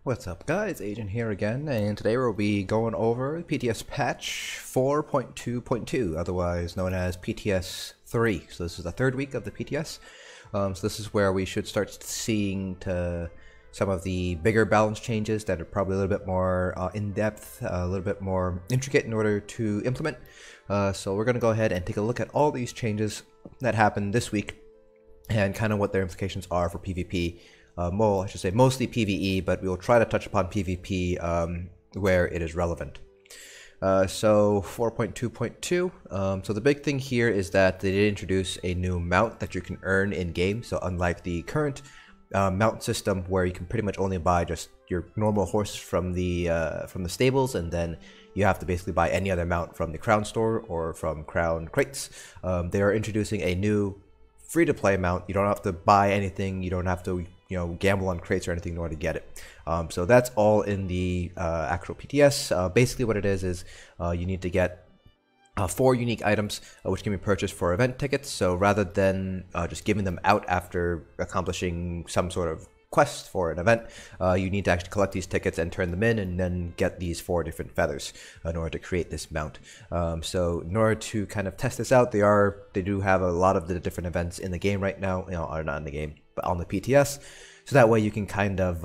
What's up guys, Agent here again, and today we'll be going over PTS patch 4.2.2, otherwise known as PTS 3. So this is the third week of the PTS. So this is where we should start seeing some of the bigger balance changes that are probably a little bit more in-depth, a little bit more intricate in order to implement. So we're going to go ahead and take a look at all these changes that happened this week and kind of what their implications are for PvP. Well, I should say mostly PvE, but we will try to touch upon PvP where it is relevant. So 4.2.2, so the big thing here is that they did introduce a new mount that you can earn in-game. So unlike the current mount system where you can pretty much only buy just your normal horse from the stables, and then you have to basically buy any other mount from the crown store or from crown crates, they are introducing a new free-to-play mount. You don't have to buy anything, you don't have to gamble on crates or anything in order to get it. So that's all in the actual PTS. Basically what it is you need to get 4 unique items which can be purchased for event tickets. So rather than just giving them out after accomplishing some sort of quest for an event, you need to actually collect these tickets and turn them in, and then get these 4 different feathers in order to create this mount. So in order to kind of test this out, they do have a lot of the different events in the game right now, or not in the game, but on the PTS. So that way you can kind of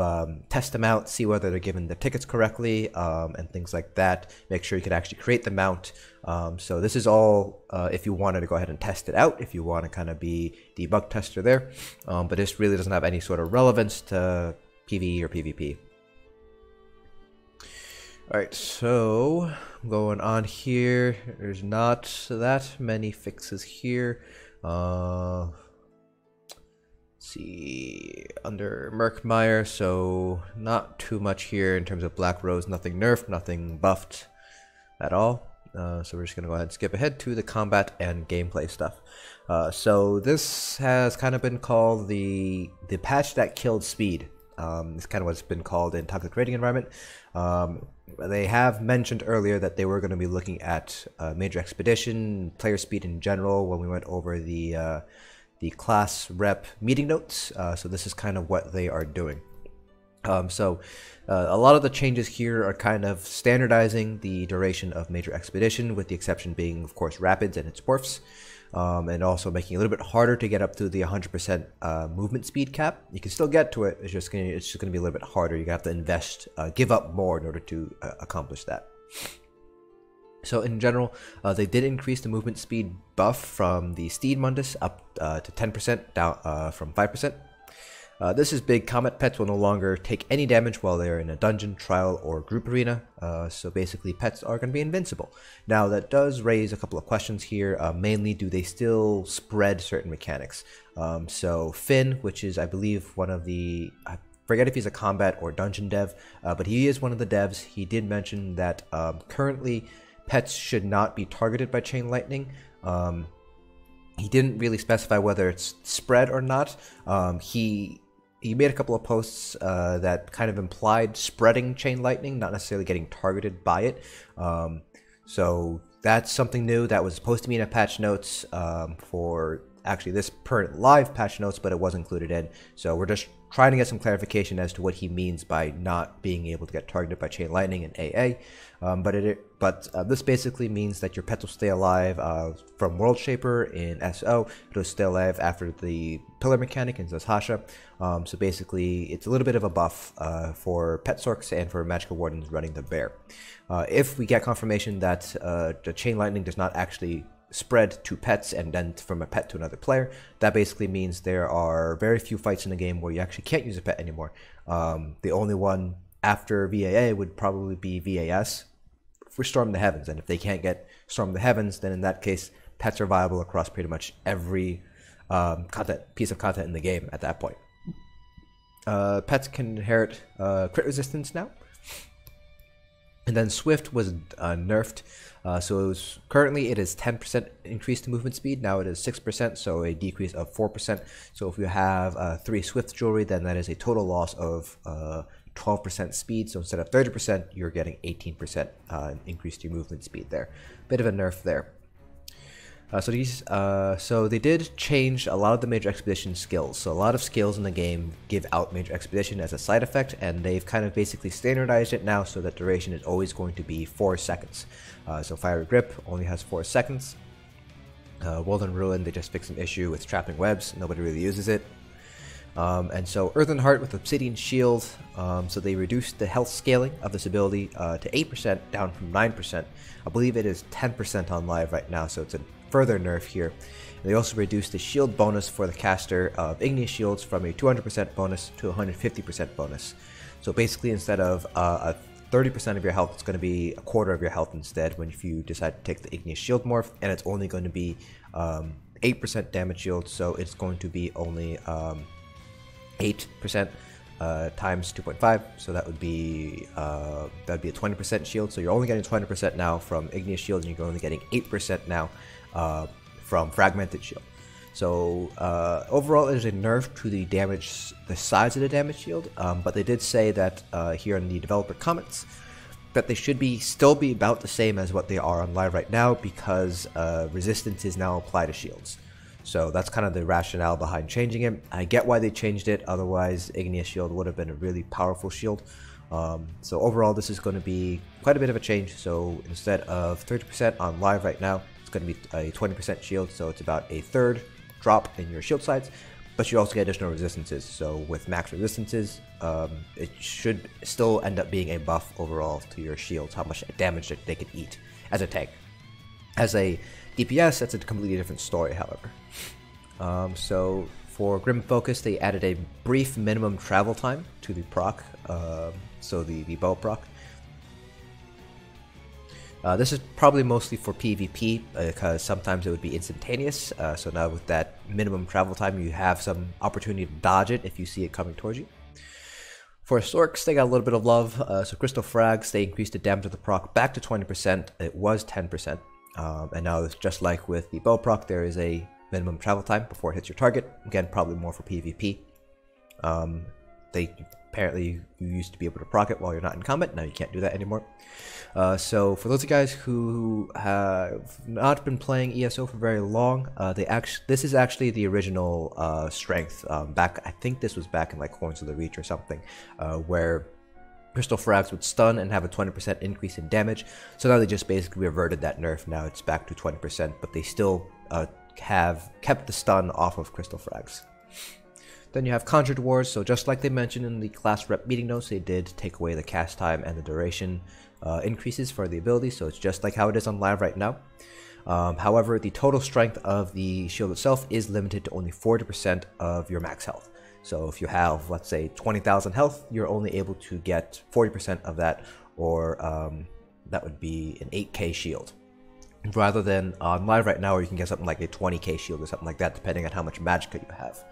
test them out, see whether they're given the tickets correctly, and things like that. Make sure you can actually create the mount. So this is all if you wanted to go ahead and test it out, if you want to kind of be the bug tester there. But this really doesn't have any sort of relevance to PvE or PvP. Alright, so going on here, there's not that many fixes here. See, under Murkmire, so not too much here in terms of Black Rose, nothing nerfed, nothing buffed at all. So we're just going to go ahead and skip ahead to the combat and gameplay stuff. So this has kind of been called the patch that killed speed. It's kind of what's been called in Toxic Raiding Environment. They have mentioned earlier that they were going to be looking at Major Expedition, player speed in general, when we went over the class rep meeting notes. So this is kind of what they are doing. So a lot of the changes here are kind of standardizing the duration of Major Expedition, with the exception being, of course, Rapids and its dwarfs, and also making it a little bit harder to get up to the 100% movement speed cap. You can still get to it, it's just going to be a little bit harder. You're going to have to invest, give up more in order to accomplish that. So in general, they did increase the movement speed buff from the Steed Mundus up to 10%, down from 5%. This is big. Combat pets will no longer take any damage while they are in a dungeon, trial, or group arena. So basically pets are going to be invincible. Now that does raise a couple of questions here. Mainly, do they still spread certain mechanics? So Finn, which is I believe one of the... I forget if he's a combat or dungeon dev, but he is one of the devs. He did mention that currently pets should not be targeted by chain lightning. He didn't really specify whether it's spread or not. He made a couple of posts that kind of implied spreading chain lightning, not necessarily getting targeted by it. So that's something new that was supposed to be in a patch notes for actually this current live patch notes, but it was included in. So we're just trying to get some clarification as to what he means by not being able to get targeted by chain lightning in AA. But this basically means that your pets will stay alive from World Shaper in SO. It'll stay alive after the pillar mechanic in Zashasha. So basically, it's a little bit of a buff for Pet Sorks and for Magical Wardens running the bear. If we get confirmation that the chain lightning does not actually spread to pets and then from a pet to another player, that basically means there are very few fights in the game where you actually can't use a pet anymore. The only one after VAA would probably be VAS for Storm the Heavens, and if they can't get Storm the Heavens, then in that case pets are viable across pretty much every piece of content in the game at that point. Pets can inherit crit resistance now. And then Swift was nerfed, so currently it is 10% increase to movement speed. Now it is 6%, so a decrease of 4%. So if you have 3 Swift jewelry, then that is a total loss of 12% speed. So instead of 30%, you're getting 18% increase to your movement speed there. Bit of a nerf there. So they did change a lot of the major expedition skills. So a lot of skills in the game give out major expedition as a side effect, and they've kind of basically standardized it now so that duration is always going to be 4 seconds. So Fiery Grip only has 4 seconds. World and Ruin, they just fixed an issue with trapping webs. Nobody really uses it. And so Earthen Heart with Obsidian Shield, so they reduced the health scaling of this ability to 8%, down from 9%. I believe it is 10% on live right now, so it's a further nerf here. And they also reduced the shield bonus for the caster of Igneous Shields from a 200% bonus to a 150% bonus. So basically, instead of a 30% of your health, it's going to be a quarter of your health instead if you decide to take the Igneous Shield morph, and it's only going to be 8% damage shield, so it's going to be only 8% times 2.5, so that would be a 20% shield. So you're only getting 20% now from Igneous Shield, and you're only getting 8% now from Fragmented Shield. So overall, it is a nerf to the size of the damage shield, but they did say that here in the developer comments that they should still be about the same as what they are on live right now, because resistance is now applied to shields. So that's kind of the rationale behind changing it. I get why they changed it, otherwise Igneous Shield would have been a really powerful shield. So overall, this is going to be quite a bit of a change. So instead of 30% on live right now, it's going to be a 20% shield, so it's about a third drop in your shield sides, but you also get additional resistances. So with max resistances, it should still end up being a buff overall to your shields, how much damage that they can eat as a tank. As a DPS, that's a completely different story, however. So for Grim Focus, they added a brief minimum travel time to the proc, so the bow proc. This is probably mostly for PvP, because sometimes it would be instantaneous. So now with that minimum travel time, you have some opportunity to dodge it if you see it coming towards you. For Sorks, they got a little bit of love. So Crystal Frags, they increased the damage of the proc back to 20%. It was 10%. And now, just like with the bow proc, there is a minimum travel time before it hits your target. Again, probably more for PvP. Apparently you used to be able to proc it while you're not in combat. Now you can't do that anymore. So for those of you guys who have not been playing ESO for very long, this is actually the original strength. I think this was back in like Horns of the Reach or something, where Crystal Frags would stun and have a 20% increase in damage. So now they just basically reverted that nerf. Now it's back to 20%, but they still have kept the stun off of Crystal Frags. Then you have Conjured Wars, so just like they mentioned in the class rep meeting notes, they did take away the cast time and the duration increases for the ability, so it's just like how it is on live right now. However, the total strength of the shield itself is limited to only 40% of your max health. So if you have, let's say, 20,000 health, you're only able to get 40% of that, or that would be an 8k shield. Rather than on live right now, where you can get something like a 20k shield or something like that, depending on how much magicka you have.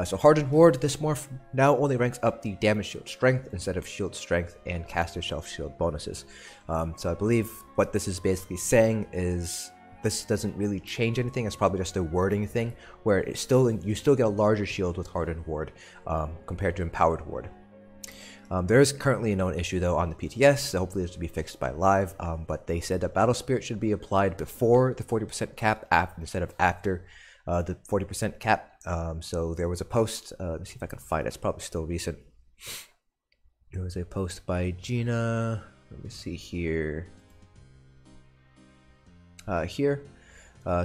So Hardened Ward, this morph now only ranks up the damage shield strength instead of shield strength and caster self shield bonuses. So I believe what this is basically saying is this doesn't really change anything. It's probably just a wording thing, where you still get a larger shield with Hardened Ward compared to Empowered Ward. There is currently a known issue though on the PTS, so hopefully this will be fixed by live, but they said that Battle Spirit should be applied before the 40% cap instead of after the 40% cap. So there was a post, let me see if I can find it, it's probably still recent. There was a post by Gina, let me see here.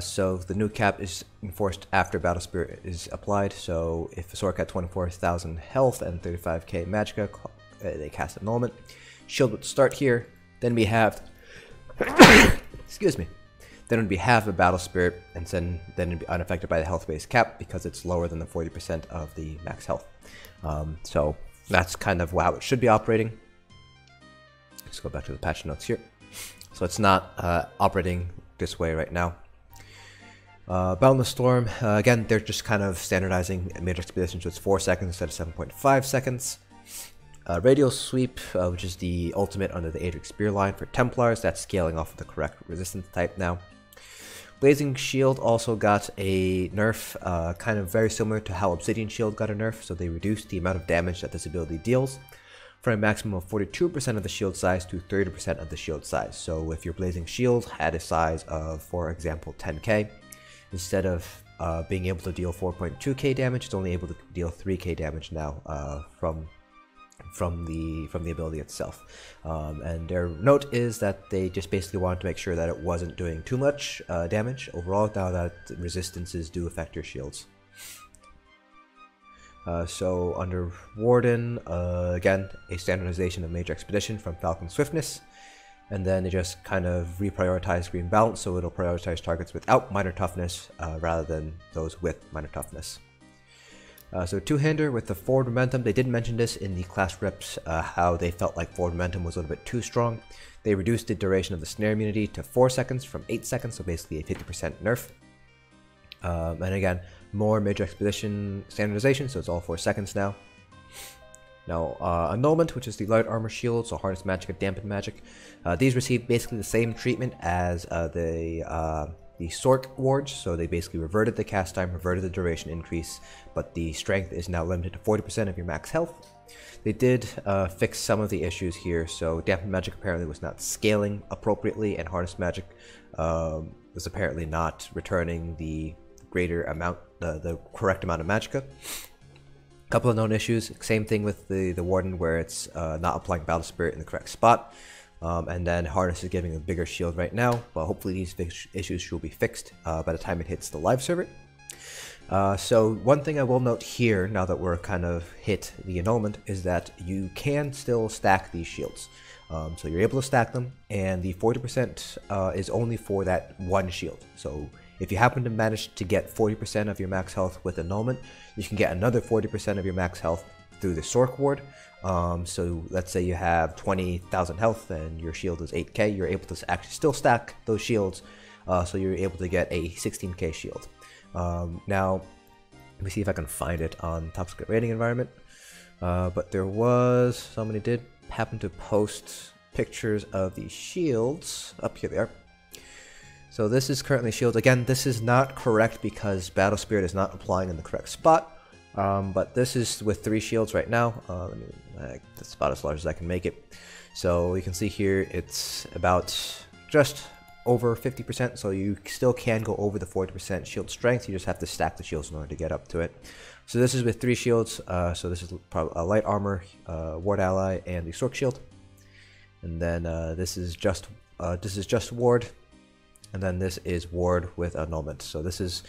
So the new cap is enforced after Battle Spirit is applied. So if a Sork had 24,000 health and 35k magicka, they cast Annulment. Shield would start here, then be halved. Excuse me. Then it would be half of Battle Spirit, and then it'd be unaffected by the health-based cap because it's lower than the 40% of the max health. So that's kind of how it should be operating. Let's go back to the patch notes here. So it's not operating this way right now. Boundless Storm, again, they're just kind of standardizing major expedition, so it's 4 seconds instead of 7.5 seconds. Radial Sweep, which is the ultimate under the Adric Spear line for Templars, that's scaling off of the correct resistance type now. Blazing Shield also got a nerf, kind of very similar to how Obsidian Shield got a nerf, so they reduced the amount of damage that this ability deals from a maximum of 42% of the shield size to 30% of the shield size. So if your Blazing Shield had a size of, for example, 10k, Instead of being able to deal 4.2k damage, it's only able to deal 3k damage now from the ability itself. And their note is that they just basically wanted to make sure that it wasn't doing too much damage overall, now that resistances do affect your shields. So under Warden, again, a standardization of Major Expedition from Falcon Swiftness, and then they just kind of reprioritize Green Balance, so it'll prioritize targets without minor toughness rather than those with minor toughness. So two-hander with the forward momentum, they did mention this in the class reps, how they felt like forward momentum was a little bit too strong. They reduced the duration of the snare immunity to 4 seconds from 8 seconds, so basically a 50% nerf. And again, more Major Expedition standardization, so it's all 4 seconds now. Now, Annulment, which is the light armor shield, so harness magic and dampen magic. These receive basically the same treatment as the Sork wards, so they basically reverted the cast time, reverted the duration increase, but the strength is now limited to 40% of your max health. They did fix some of the issues here, so dampen magic apparently was not scaling appropriately, and harness magic was apparently not returning the greater amount, the correct amount of magicka. Couple of known issues, same thing with the Warden, where it's not applying Battle Spirit in the correct spot. And then Harness is giving a bigger shield right now, but hopefully these issues should be fixed by the time it hits the live server. So one thing I will note here, now that we're kind of hit the annulment, is that you can still stack these shields. So you're able to stack them, and the 40% is only for that one shield. So if you happen to manage to get 40% of your max health with annulment, you can get another 40% of your max health through the Sork ward. So let's say you have 20,000 health and your shield is 8k, you're able to actually still stack those shields, so you're able to get a 16k shield. Now, let me see if I can find it on Top Secret Rating Environment, but there was, somebody did happen to post pictures of the shields. Up here they are. So this is currently shield. Again, this is not correct because Battle Spirit is not applying in the correct spot. But this is with 3 shields right now. Let me make the spot as large as I can make it. So you can see here it's about just over 50%, so you still can go over the 40% shield strength. You just have to stack the shields in order to get up to it. So this is with 3 shields. So this is a light armor, ward ally, and the Sork shield. And then this is just ward, and then this is ward with annulment. So this is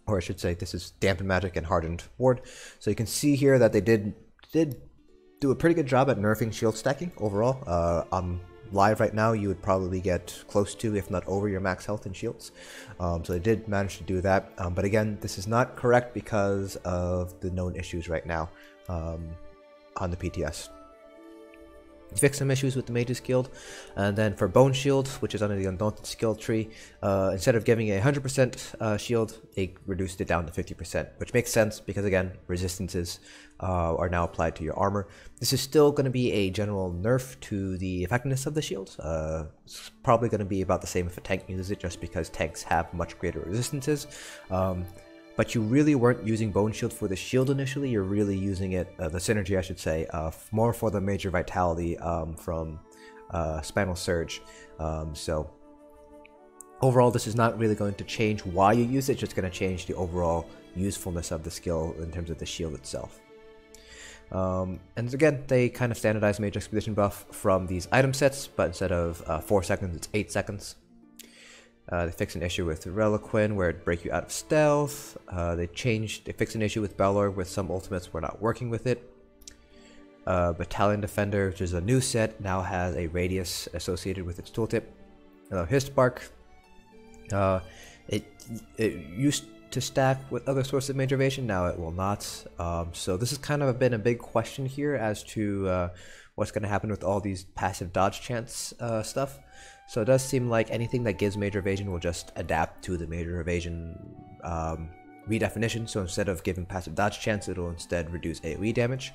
or I should say, this is dampened magic and hardened ward. So you can see here that they did do a pretty good job at nerfing shield stacking overall. On live right now, you would probably get close to, if not over, your max health in shields. So they did manage to do that. But again, this is not correct because of the known issues right now on the PTS. Fix some issues with the Mage's Guild, and then for Bone Shield, which is under the Undaunted skill tree, instead of giving a 100% shield, they reduced it down to 50%, which makes sense because, again, resistances are now applied to your armor. This is still going to be a general nerf to the effectiveness of the shield. It's probably going to be about the same if a tank uses it, just because tanks have much greater resistances. But you really weren't using Bone Shield for the shield initially, you're really using it, the synergy I should say, more for the Major Vitality from Spinal Surge. So overall, this is not really going to change why you use it, it's just going to change the overall usefulness of the skill in terms of the shield itself. And again, they kind of standardized Major Expedition buff from these item sets, but instead of 4 seconds, it's 8 seconds. They fixed an issue with Reliquin where it break you out of stealth. They fixed an issue with Belor with some ultimates were not working with it. Battalion Defender, which is a new set, now has a radius associated with its tooltip. Histbark, it used to stack with other sources of major evasion, now it will not. So this has kind of been a big question here as to what's going to happen with all these passive dodge chance stuff. So it does seem like anything that gives major evasion will just adapt to the major evasion redefinition. So instead of giving passive dodge chance, it'll instead reduce AoE damage.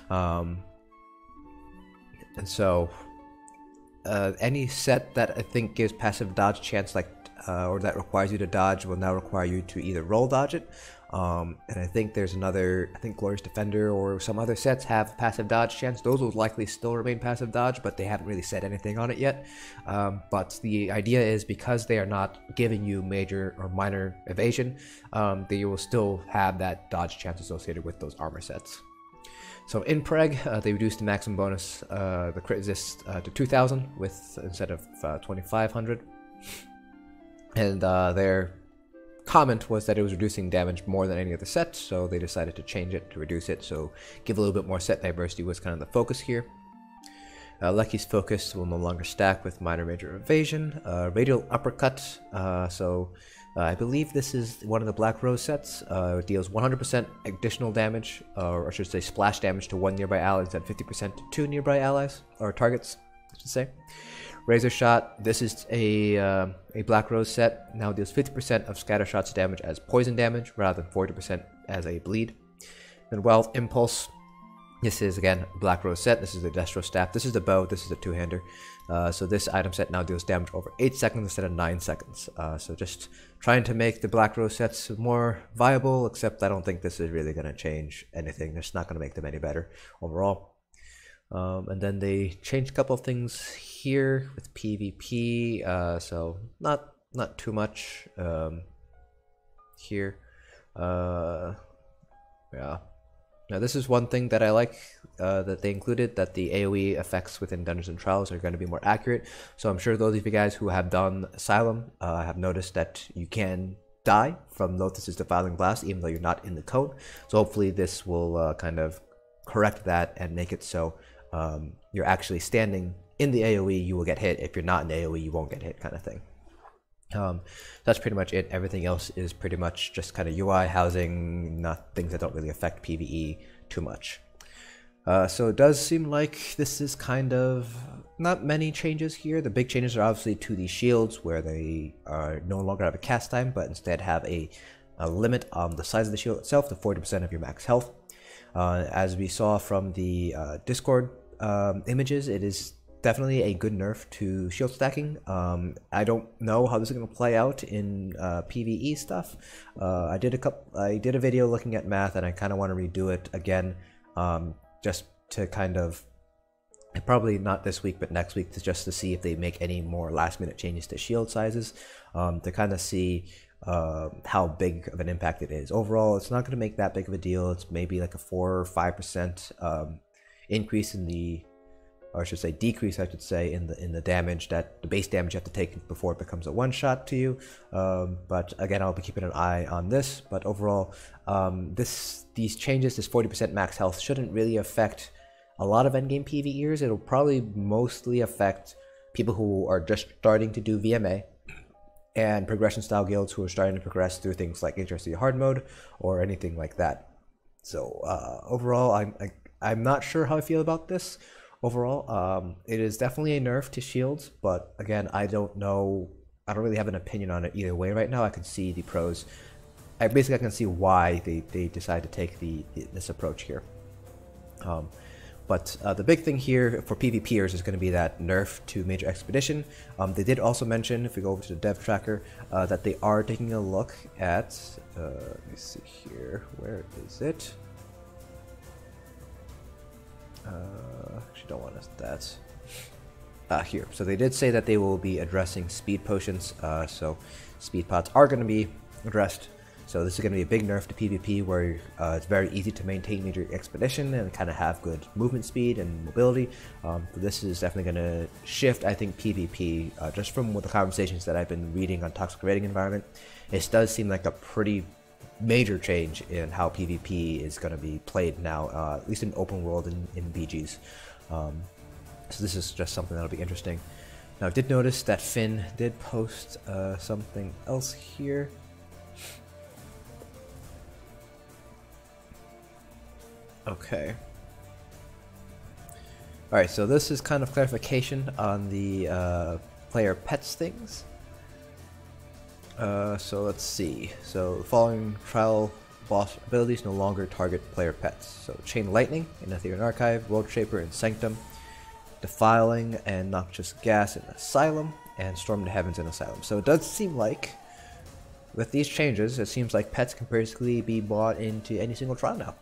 And so any set that I think gives passive dodge chance, like or that requires you to dodge, will now require you to either roll dodge it And I think there's another, I think Glorious Defender or some other sets have passive dodge chance. Those will likely still remain passive dodge, but they haven't really said anything on it yet. But the idea is because they are not giving you major or minor evasion, they will still have that dodge chance associated with those armor sets. So in Preg, they reduced the maximum bonus, the crit resist, to 2000 with instead of 2500. And their comment was that it was reducing damage more than any other set, so they decided to change it to reduce it. So give a little bit more set diversity was kind of the focus here. Lucky's focus will no longer stack with minor major evasion. Radial uppercut. I believe this is one of the Black Rose sets. It deals 100% additional damage, or I should say splash damage to one nearby ally instead of 50% to two nearby allies, or targets, I should say. Razor Shot, this is a Black Rose set, now deals 50% of scatter shots damage as poison damage, rather than 40% as a bleed. Then Wild Impulse, this is again a Black Rose set, this is the Destro Staff, this is the bow, this is the two-hander. So this item set now deals damage over 8 seconds instead of 9 seconds. So just trying to make the Black Rose sets more viable, except I don't think this is really going to change anything. It's not going to make them any better overall. And then they changed a couple of things here with PvP, so not too much here. Yeah. Now this is one thing that I like that they included, that the AoE effects within Dungeons and Trials are going to be more accurate. So I'm sure those of you guys who have done Asylum have noticed that you can die from Lothus's Defiling Blast even though you're not in the cone. So hopefully this will kind of correct that and make it so you're actually standing in the AoE, you will get hit. If you're not in the AoE, you won't get hit, kind of thing. That's pretty much it. Everything else is pretty much just kind of UI housing, not things that don't really affect PvE too much. So it does seem like this is kind of not many changes here. The big changes are obviously to the shields, where they are no longer have a cast time, but instead have a limit on the size of the shield itself to 40% of your max health. As we saw from the Discord images, it is definitely a good nerf to shield stacking. I don't know how this is going to play out in PvE stuff. I did a video looking at math, and I kind of want to redo it again, just to kind of, probably not this week but next week, just to see if they make any more last minute changes to shield sizes, to kind of see how big of an impact it is. Overall, it's not going to make that big of a deal. It's maybe like a 4 or 5% increase in the, or I should say decrease, I should say, in the damage, that the base damage you have to take before it becomes a one-shot to you. But again, I'll be keeping an eye on this. But overall, these changes, this 40% max health, shouldn't really affect a lot of endgame PvEers. It'll probably mostly affect people who are just starting to do VMA, and progression style guilds who are starting to progress through things like HRC hard mode or anything like that. So overall, I'm not sure how I feel about this. Overall, it is definitely a nerf to shields, but again, I don't really have an opinion on it either way right now. I can see the pros. I can see why they decide to take this approach here. But the big thing here for PvPers is going to be that nerf to Major Expedition. They did also mention, if we go over to the dev tracker, that they are taking a look at, let me see here, where is it? Actually don't want that. Here. So they did say that they will be addressing speed potions, so speed pots are going to be addressed. So this is going to be a big nerf to PvP, where it's very easy to maintain Major Expedition and kind of have good movement speed and mobility. This is definitely going to shift, I think, PvP, just from the conversations that I've been reading on Toxic Raiding Environment. It does seem like a pretty major change in how PvP is going to be played now, at least in open world in BGs. So this is just something that'll be interesting. Now I did notice that Finn did post something else here. Okay. Alright, so this is kind of clarification on the player pets things. So let's see. So the following trial boss abilities no longer target player pets. So Chain Lightning in Ethereal Archive, World Shaper in Sanctum, Defiling and Noxious Gas in Asylum, and Storm to Heavens in Asylum. So it does seem like with these changes, it seems like pets can basically be bought into any single trial now.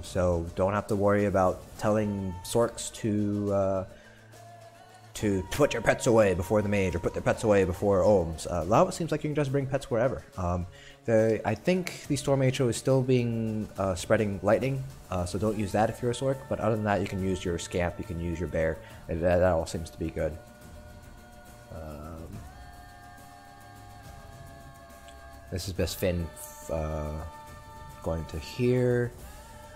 So don't have to worry about telling Sorks to put your pets away before the mage or put their pets away before Ohms. Now it seems like you can just bring pets wherever. I think the Storm HO is still being spreading lightning, so don't use that if you're a Sork. But other than that, you can use your Scamp, you can use your Bear. That all seems to be good. This is best Finn going to here.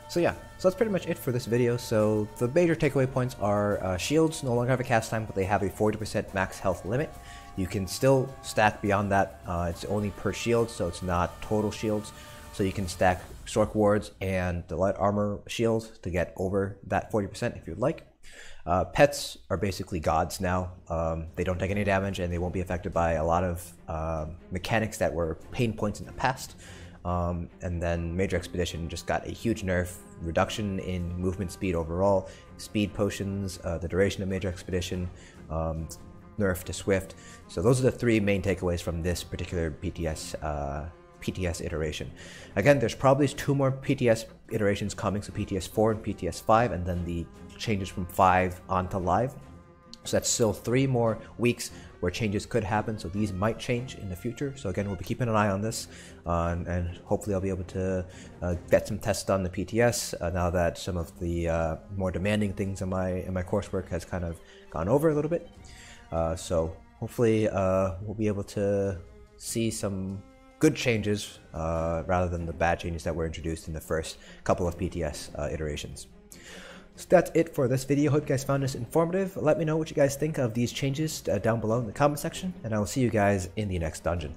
So yeah, so that's pretty much it for this video. So the major takeaway points are shields no longer have a cast time, but they have a 40% max health limit. You can still stack beyond that. It's only per shield, so it's not total shields. So you can stack Sork wards and the light armor shield to get over that 40% if you'd like. Pets are basically gods now. They don't take any damage and they won't be affected by a lot of mechanics that were pain points in the past. And then Major Expedition just got a huge nerf, reduction in movement speed overall, speed potions, the duration of Major Expedition, nerf to Swift. So those are the three main takeaways from this particular PTS iteration. Again, there's probably 2 more PTS iterations coming, so PTS 4 and PTS 5, and then the changes from 5 onto live. So that's still 3 more weeks where changes could happen, so these might change in the future. So again, we'll be keeping an eye on this, and hopefully I'll be able to get some tests done the PTS now that some of the more demanding things in my coursework has kind of gone over a little bit. So hopefully we'll be able to see some good changes rather than the bad changes that were introduced in the first couple of PTS iterations. So that's it for this video. Hope you guys found this informative. Let me know what you guys think of these changes down below in the comment section, and I will see you guys in the next dungeon.